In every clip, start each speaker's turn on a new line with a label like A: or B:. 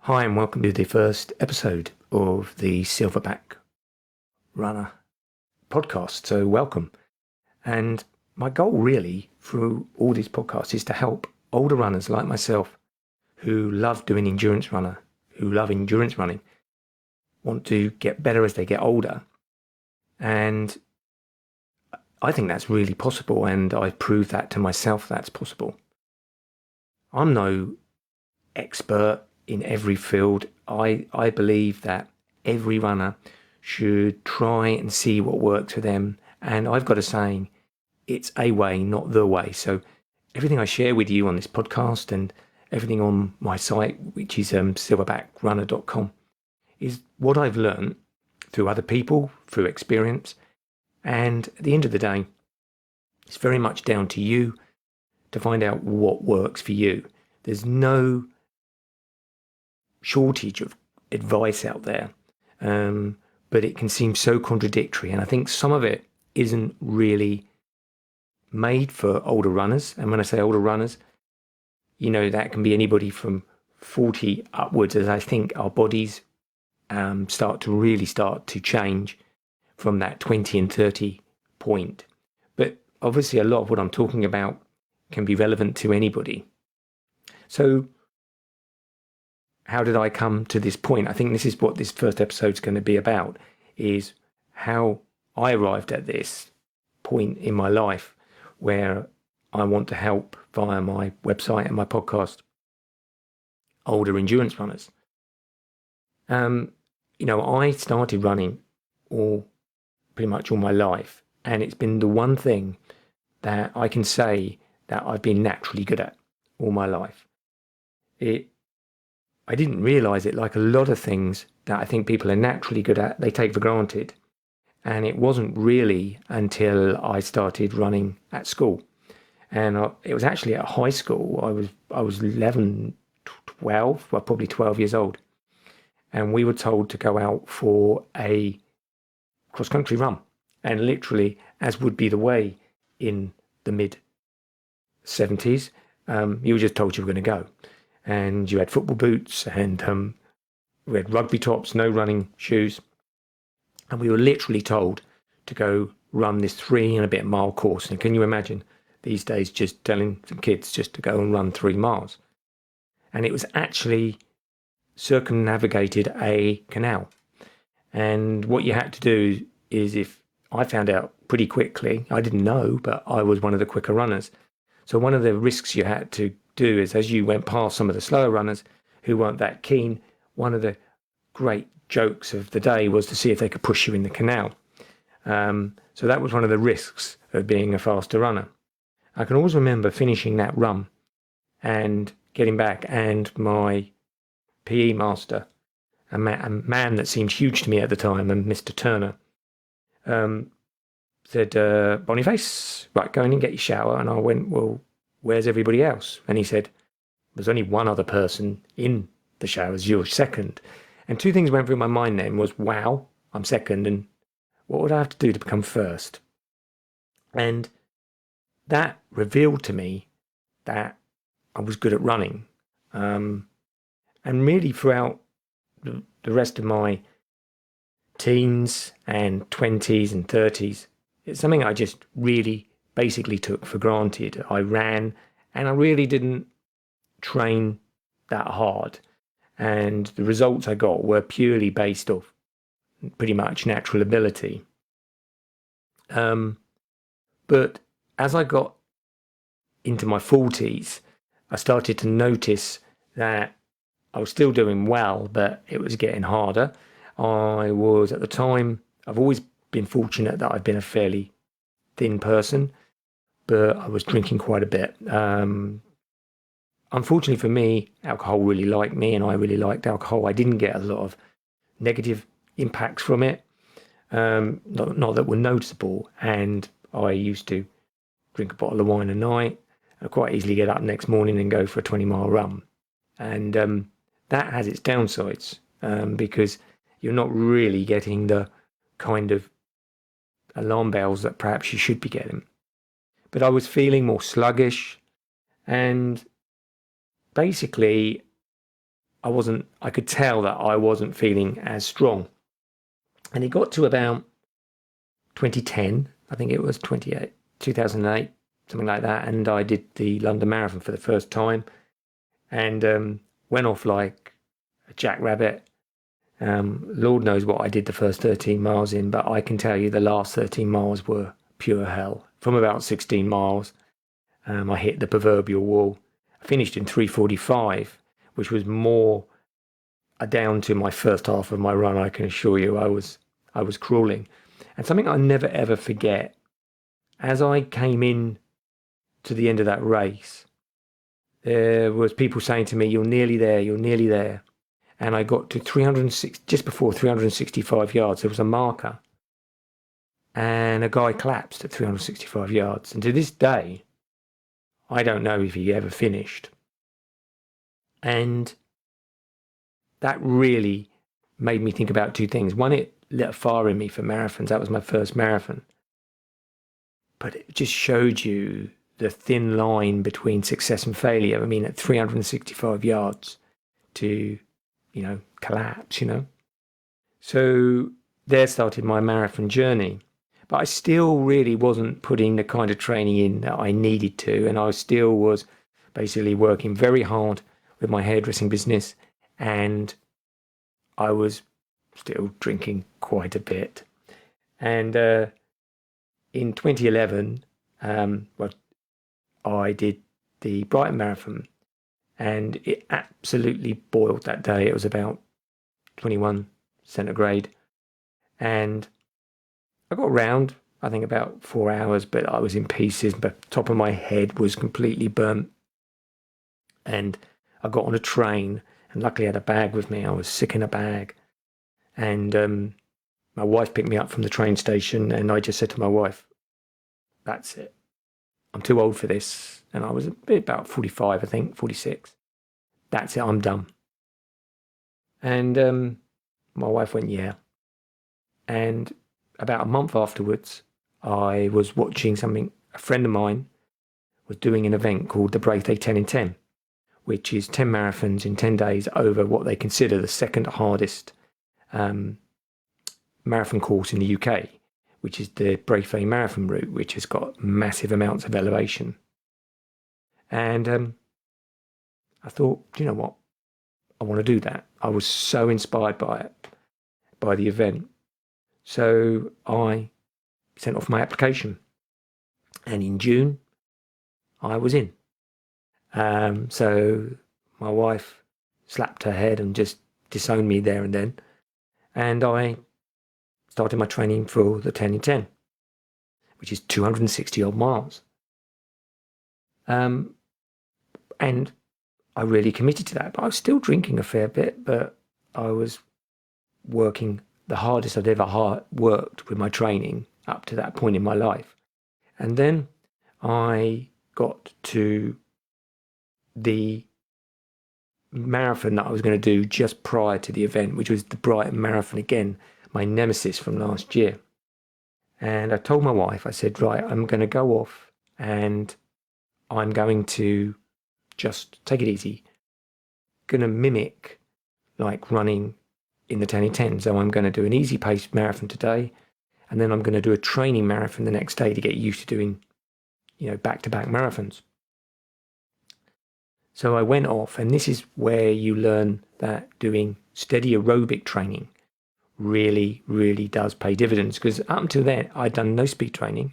A: Hi, and welcome to the first episode of the Silverback Runner podcast. So welcome. And my goal really through all these podcasts is to help older runners like myself who love doing endurance running, want to get better as they get older. And I think that's really possible, and I've proved that to myself that's possible. I'm no expert in every field. I believe that every runner should try and see what works for them. And I've got a saying, it's a way, not the way. So everything I share with you on this podcast and everything on my site, which is silverbackrunner.com, is what I've learned through other people, through experience. And at the end of the day, it's very much down to you to find out what works for you. There's no shortage of advice out there, but it can seem so contradictory, and I think some of it isn't really made for older runners. And when I say older runners, that can be anybody from 40 upwards, as I think our bodies start to change from that 20 and 30 point. But obviously a lot of what I'm talking about can be relevant to anybody. So how did I come to this point? I think this is what this first episode is going to be about, is how I arrived at this point in my life where I want to help via my website and my podcast older endurance runners. I started running pretty much all my life, and it's been the one thing that I can say that I've been naturally good at all my life. I didn't realize it, like a lot of things that I think people are naturally good at, they take for granted. And it wasn't really until I started running at school. And it was actually at high school. I was 11, 12, well, probably 12 years old. And we were told to go out for a cross-country run. And literally, as would be the way in the mid-70s, you were just told you were going to go. And you had football boots, and we had rugby tops, no running shoes. And we were literally told to go run this 3 and a bit mile course. And can you imagine these days just telling some kids just to go and run 3 miles? And it was actually circumnavigated a canal. And what you had to do is, if I found out pretty quickly, I didn't know, but I was one of the quicker runners. So one of the risks you had to do is, as you went past some of the slower runners who weren't that keen, one of the great jokes of the day was to see if they could push you in the canal. So that was one of the risks of being a faster runner. I can always remember finishing that run and getting back, and my PE master, a man that seemed huge to me at the time, and Mr. Turner, said, Boniface, right, go in and get your shower. And I went, well, where's everybody else? And he said, there's only one other person in the showers, you're second. And 2 things went through my mind then was, wow, I'm second, and what would I have to do to become first? And that revealed to me that I was good at running. And really throughout the rest of my teens and 20s and 30s, it's something I just really basically took for granted. I ran, and I really didn't train that hard. And the results I got were purely based off pretty much natural ability. But as I got into my 40s, I started to notice that I was still doing well, but it was getting harder. I was, at the time, I've always been fortunate that I've been a fairly thin person, but I was drinking quite a bit. Unfortunately for me, alcohol really liked me, and I really liked alcohol. I didn't get a lot of negative impacts from it, not that were noticeable. And I used to drink a bottle of wine a night. I quite easily get up next morning and go for a 20-mile run. And that has its downsides, because you're not really getting the kind of alarm bells that perhaps you should be getting. But I was feeling more sluggish, and basically I could tell that I wasn't feeling as strong. And it got to about 2010, I think it was 2008, something like that. And I did the London Marathon for the first time and went off like a jackrabbit. Lord knows what I did the first 13 miles in, but I can tell you the last 13 miles were pure hell. From about 16 miles, I hit the proverbial wall. I finished in 3:45, which was more down to my first half of my run. I can assure you, I was crawling. And something I never ever forget, as I came in to the end of that race, there was people saying to me, "You're nearly there. You're nearly there." And I got to 306, just before 365 yards. There was a marker, and a guy collapsed at 365 yards. And to this day, I don't know if he ever finished. And that really made me think about two things. One, it lit a fire in me for marathons. That was my first marathon. But it just showed you the thin line between success and failure. I mean, at 365 yards to, collapse, So there started my marathon journey. But I still really wasn't putting the kind of training in that I needed to. And I still was basically working very hard with my hairdressing business. And I was still drinking quite a bit. And in 2011, I did the Brighton Marathon. And it absolutely boiled that day. It was about 21 centigrade. And I got around, I think, about 4 hours, but I was in pieces. But the top of my head was completely burnt. And I got on a train, and luckily I had a bag with me. I was sick in a bag. And my wife picked me up from the train station, and I just said to my wife, "That's it. I'm too old for this." And I was about 45, I think, 46. "That's it. I'm done." And my wife went, "Yeah." And about a month afterwards, I was watching something. A friend of mine was doing an event called the Braithwaite 10 in 10, which is 10 marathons in 10 days over what they consider the second hardest marathon course in the UK, which is the Braithwaite Marathon route, which has got massive amounts of elevation. And I thought, you know what? I want to do that. I was so inspired by it, by the event. So I sent off my application. And in June, I was in. So my wife slapped her head and just disowned me there and then. And I started my training for the 10 in 10, which is 260 odd miles. And I really committed to that. But I was still drinking a fair bit, but I was working the hardest I'd ever worked with my training up to that point in my life. And then I got to the marathon that I was going to do just prior to the event, which was the Brighton Marathon, again, my nemesis from last year. And I told my wife, I said, right, I'm going to go off and I'm going to just take it easy. Going to mimic like running in the 10 in 10. So I'm going to do an easy paced marathon today. And then I'm going to do a training marathon the next day to get used to doing, back-to-back marathons. So I went off, and this is where you learn that doing steady aerobic training really, really does pay dividends. Because up until then, I'd done no speed training.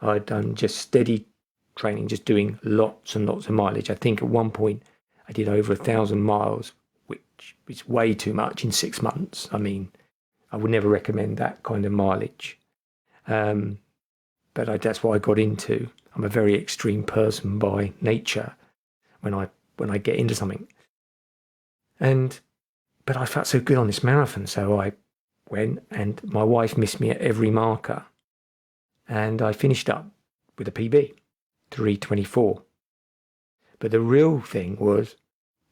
A: I'd done just steady training, just doing lots and lots of mileage. I think at one point I did over 1,000 miles, which is way too much in 6 months. I mean, I would never recommend that kind of mileage. But that's what I got into. I'm a very extreme person by nature when I get into something. But I felt so good on this marathon, so I went, and my wife missed me at every marker. And I finished up with a PB, 3:24. But the real thing was,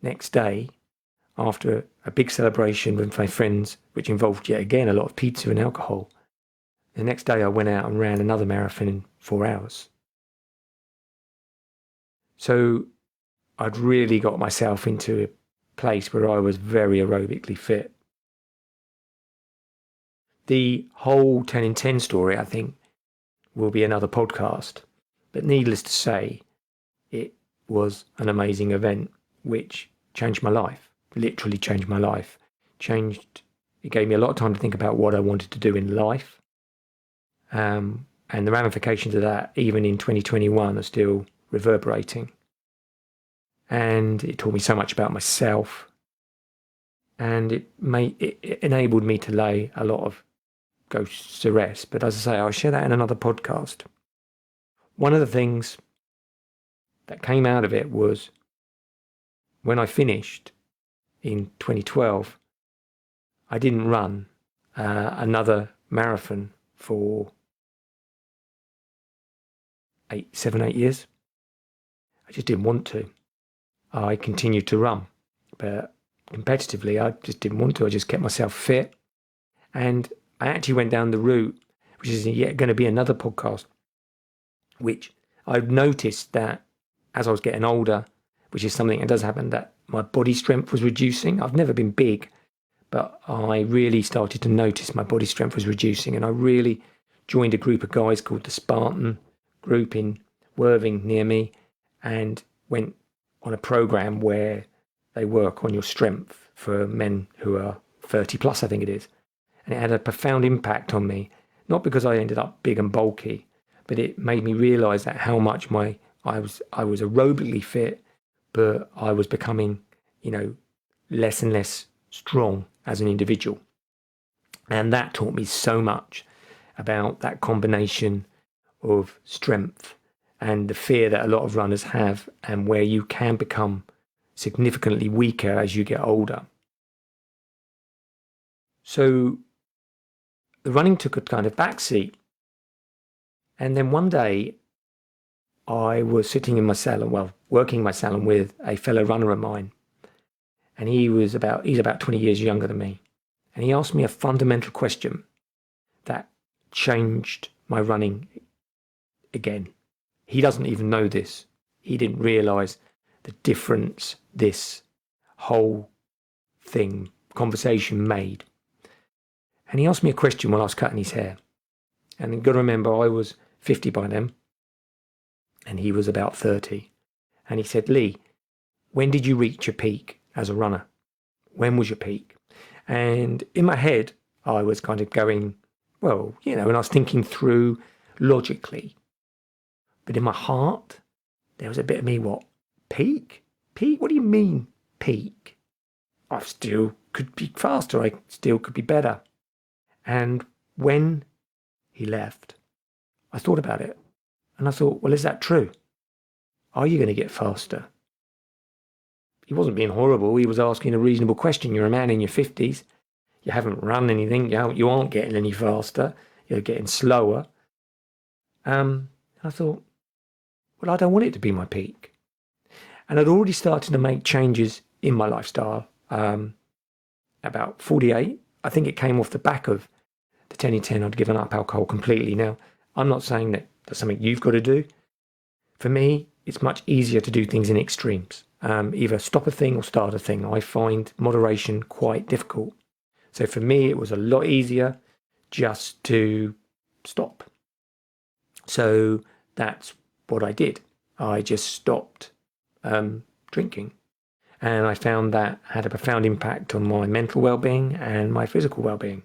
A: next day, after a big celebration with my friends, which involved yet again a lot of pizza and alcohol, the next day I went out and ran another marathon in 4 hours. So I'd really got myself into a place where I was very aerobically fit. The whole 10 in 10 story, I think, will be another podcast. But needless to say, it was an amazing event which changed my life, literally changed my life. It gave me a lot of time to think about what I wanted to do in life. And the ramifications of that, even in 2021, are still reverberating. And it taught me so much about myself. And it enabled me to lay a lot of ghosts to rest. But as I say, I'll share that in another podcast. One of the things that came out of it was when I finished in 2012, I didn't run another marathon for 7, 8 years. I just didn't want to. I continued to run, but competitively, I just didn't want to. I just kept myself fit. And I actually went down the route, which is yet going to be another podcast, which I've noticed that as I was getting older, which is something that does happen, that my body strength was reducing. I've never been big, but I really started to notice my body strength was reducing. And I really joined a group of guys called the Spartan group in Worthing near me, and went on a program where they work on your strength for men who are 30 plus, I think it is. And it had a profound impact on me, not because I ended up big and bulky, but it made me realize that how much I was aerobically fit, but I was becoming, less and less strong as an individual. And that taught me so much about that combination of strength and the fear that a lot of runners have, and where you can become significantly weaker as you get older. So the running took a kind of backseat. And then one day I was sitting in my salon, working in my salon with a fellow runner of mine. And he's about 20 years younger than me. And he asked me a fundamental question that changed my running again. He doesn't even know this. He didn't realize the difference this whole conversation made. And he asked me a question while I was cutting his hair. And you've got to remember, I was 50 by then, and he was about 30. And he said, "Lee, when did you reach your peak as a runner? When was your peak?" And in my head, I was kind of going, and I was thinking through logically. But in my heart, there was a bit of me, peak? Peak? What do you mean, peak? I still could be faster. I still could be better. And when he left, I thought about it. And I thought, is that true? Are you going to get faster? He wasn't being horrible. He was asking a reasonable question. You're a man in your 50s. You haven't run anything. You aren't getting any faster. You're getting slower. And I thought, I don't want it to be my peak. And I'd already started to make changes in my lifestyle. About 48, I think it came off the back of the 10 in 10. I'd given up alcohol completely. Now, I'm not saying that that's something you've got to do. For me, it's much easier to do things in extremes. Either stop a thing or start a thing. I find moderation quite difficult. So for me, it was a lot easier just to stop. So that's what I did. I just stopped drinking. And I found that had a profound impact on my mental well-being and my physical well-being.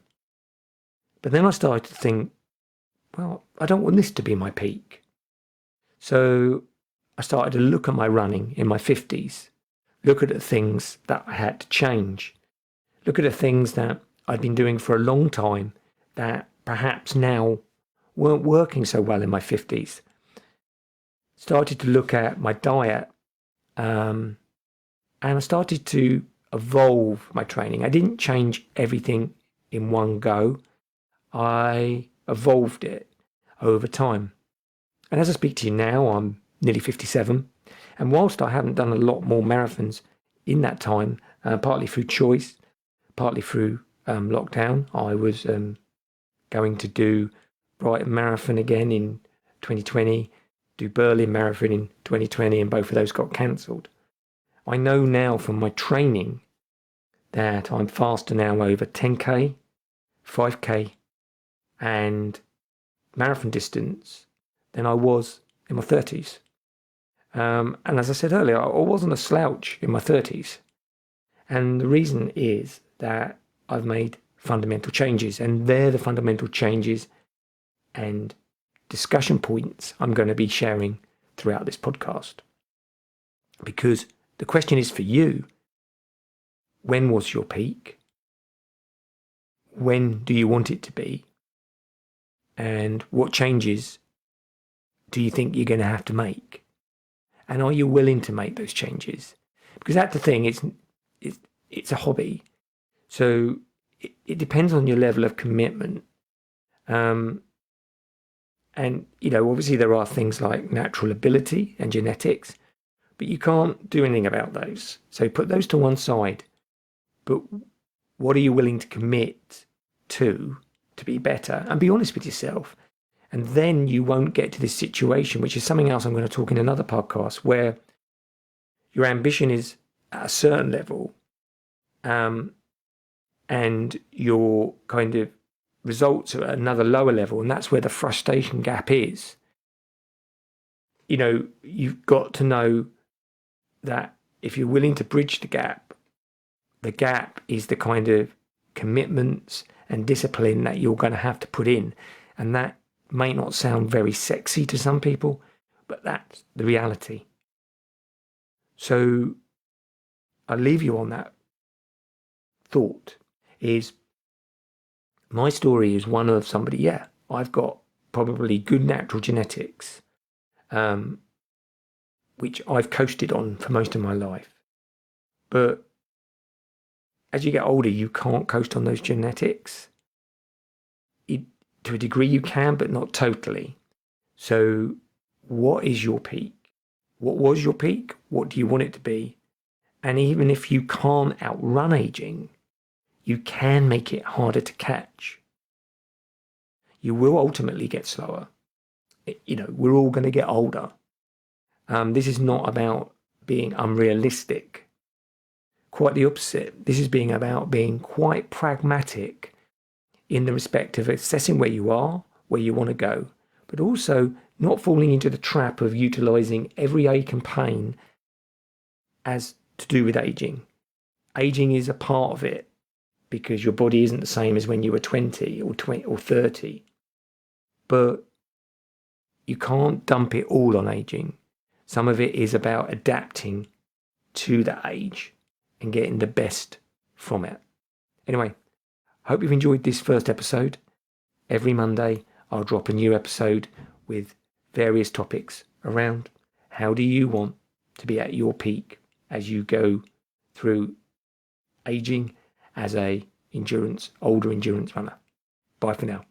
A: But then I started to think, I don't want this to be my peak. So I started to look at my running in my 50s, look at the things that I had to change, look at the things that I'd been doing for a long time that perhaps now weren't working so well in my 50s. Started to look at my diet, and I started to evolve my training. I didn't change everything in one go. I evolved it over time. And as I speak to you now, I'm nearly 57. And whilst I haven't done a lot more marathons in that time, partly through choice, partly through lockdown, I was going to do Brighton Marathon again in 2020, do Berlin Marathon in 2020, and both of those got cancelled. I know now from my training that I'm faster now over 10k, 5k, and marathon distance than I was in my 30s. And as I said earlier, I wasn't a slouch in my 30s. And the reason is that I've made fundamental changes, and they're the fundamental changes and discussion points I'm going to be sharing throughout this podcast. Because the question is for you, when was your peak? When do you want it to be? And what changes do you think you're going to have to make? And are you willing to make those changes? Because that's the thing, it's a hobby. So it depends on your level of commitment. And, obviously there are things like natural ability and genetics, but you can't do anything about those. So put those to one side. But what are you willing to commit to be better? And be honest with yourself. And then you won't get to this situation, which is something else I'm going to talk in another podcast, where your ambition is at a certain level, and your kind of results are at another lower level. And that's where the frustration gap is. You've got to know that if you're willing to bridge the gap is the kind of commitments and discipline that you're going to have to put in. And that may not sound very sexy to some people, but that's the reality. So I'll leave you on that thought. Is my story is one of somebody, I've got probably good natural genetics, which I've coasted on for most of my life. But as you get older, you can't coast on those genetics. To a degree you can, but not totally. So what is your peak? What was your peak? What do you want it to be? And even if you can't outrun aging, you can make it harder to catch. You will ultimately get slower. We're all going to get older. This is not about being unrealistic. Quite the opposite. This is about being quite pragmatic in the respect of assessing where you are, where you want to go, but also not falling into the trap of utilising every ache and pain as to do with aging. Aging is a part of it because your body isn't the same as when you were 20 or 30. But you can't dump it all on aging. Some of it is about adapting to that age and getting the best from it. Anyway, hope you've enjoyed this first episode. Every Monday, I'll drop a new episode with various topics around how do you want to be at your peak as you go through aging as a older endurance runner. Bye for now.